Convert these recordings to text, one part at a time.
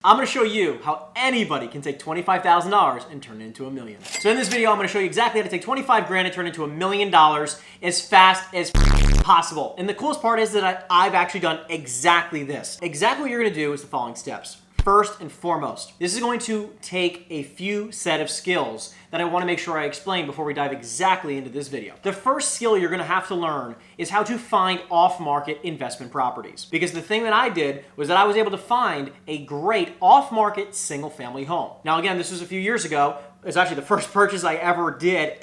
I'm going to show you how anybody can take $25,000 and turn it into $1 million. So in this video, I'm going to show you exactly how to take 25 grand and turn it into $1 million as fast as possible. And the coolest part is that I've actually done exactly this. Exactly what you're going to do is the following steps. First and foremost, this is going to take a few set of skills that I want to make sure I explain before we dive exactly into this video. The first skill you're going to have to learn is how to find off-market investment properties. Because the thing that I did was that I was able to find a great off-market single-family home. Now again, this was a few years ago. It's actually the first purchase I ever did,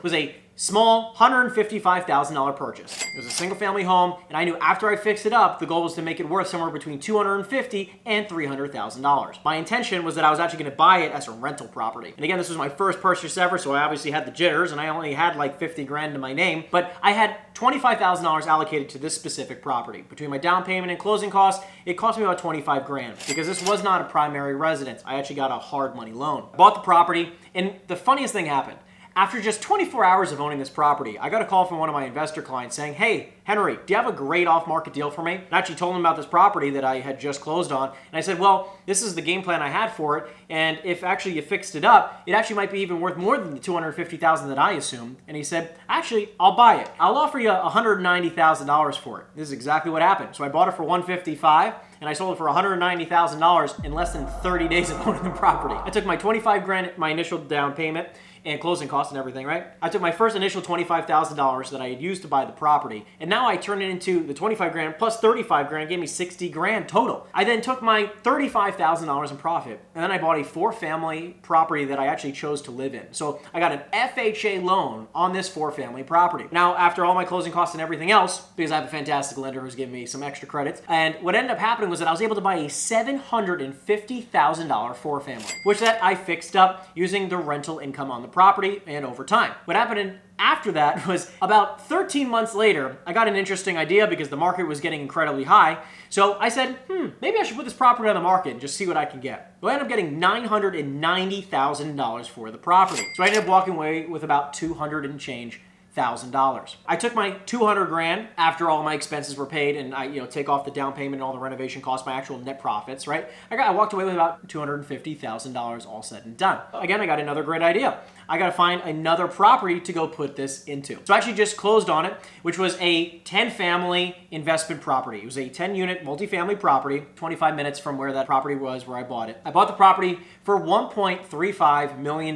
was a small $155,000 purchase. It was a single family home, and I knew after I fixed it up, the goal was to make it worth somewhere between $250,000 and $300,000. My intention was that I was actually gonna buy it as a rental property. And again, this was my first purchase ever, so I obviously had the jitters, and I only had like 50 grand to my name, but I had $25,000 allocated to this specific property. Between my down payment and closing costs, it cost me about 25 grand because this was not a primary residence. I actually got a hard money loan. I bought the property, and the funniest thing happened. After just 24 hours of owning this property, I got a call from one of my investor clients saying, "Hey, Henry, do you have a great off-market deal for me?" And I actually told him about this property that I had just closed on. And I said, well, this is the game plan I had for it. And if actually you fixed it up, it actually might be even worth more than the $250,000 that I assumed. And he said, actually, I'll buy it. I'll offer you $190,000 for it. This is exactly what happened. So I bought it for $155,000. And I sold it for $190,000 in less than 30 days of owning the property. I took my 25 grand, my initial down payment, and closing costs and everything, right? I took my first initial $25,000 that I had used to buy the property, and now I turned it into the 25 grand plus 35 grand, gave me 60 grand total. I then took my $35,000 in profit, and then I bought a 4-family property that I actually chose to live in. So I got an FHA loan on this 4-family property. Now, after all my closing costs and everything else, because I have a fantastic lender who's giving me some extra credits, and what ended up happening was that I was able to buy a $750,000 4-family, which that I fixed up using the rental income on the property and over time. What happened after that was about 13 months later, I got an interesting idea because the market was getting incredibly high. So I said, maybe I should put this property on the market and just see what I can get. So I ended up getting $990,000 for the property. So I ended up walking away with about $200 and change $1,000. I took my 200 grand after all my expenses were paid and I take off the down payment and all the renovation costs, my actual net profits, right? I walked away with about $250,000 all said and done. Again, I got another great idea. I got to find another property to go put this into. So I actually just closed on it, which was a 10-family investment property. It was a 10-unit multifamily property, 25 minutes from where that property was where I bought it. I bought the property for $1.35 million.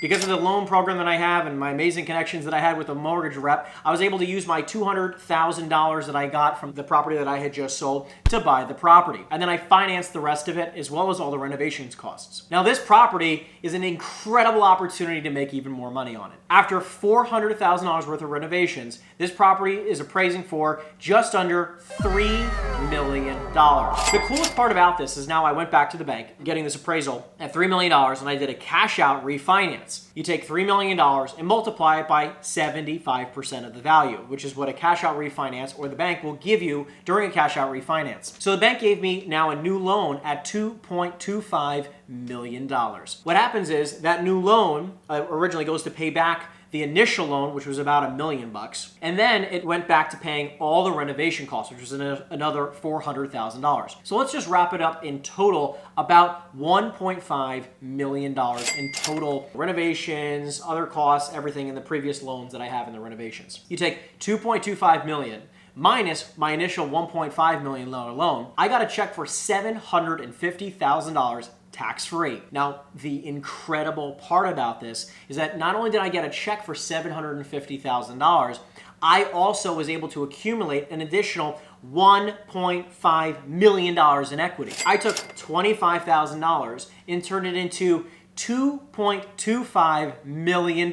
Because of the loan program that I have and my amazing connections that I had with the mortgage rep, I was able to use my $200,000 that I got from the property that I had just sold to buy the property. And then I financed the rest of it as well as all the renovations costs. Now this property is an incredible opportunity to make even more money on it. After $400,000 worth of renovations, this property is appraising for just under $3 million. The coolest part about this is now I went back to the bank getting this appraisal at $3 million and I did a cash out refinance. You take $3 million and multiply it by 75% of the value, which is what a cash out refinance or the bank will give you during a cash out refinance. So the bank gave me now a new loan at $2.25 million. What happens is that new loan originally goes to pay back the initial loan, which was about $1 million, and then it went back to paying all the renovation costs, which was another $400,000. So let's just wrap it up in total about $1.5 million in total renovations, other costs, everything in the previous loans that I have in the renovations. You take $2.25 million minus my initial $1.5 million loan, I got a check for $750,000 tax-free. Now, the incredible part about this is that not only did I get a check for $750,000, I also was able to accumulate an additional $1.5 million in equity. I took $25,000 and turned it into $2.25 million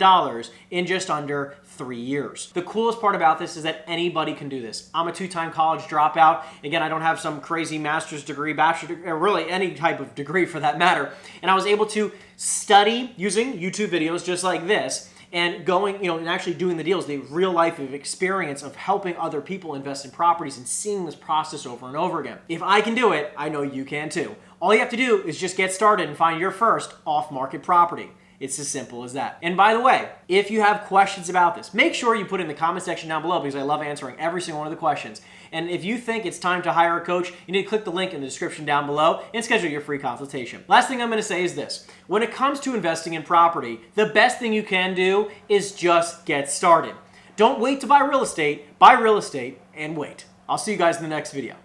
in just under 3 years. The coolest part about this is that anybody can do this. I'm a 2-time college dropout. Again, I don't have some crazy master's degree, bachelor's degree, or really any type of degree for that matter. And I was able to study using YouTube videos just like this and going, and actually doing the deals, the real life of experience of helping other people invest in properties and seeing this process over and over again. If I can do it, I know you can too. All you have to do is just get started and find your first off-market property. It's as simple as that. And by the way, if you have questions about this, make sure you put in the comment section down below because I love answering every single one of the questions. And if you think it's time to hire a coach, you need to click the link in the description down below and schedule your free consultation. Last thing I'm going to say is this. When it comes to investing in property, the best thing you can do is just get started. Don't wait to buy real estate and wait. I'll see you guys in the next video.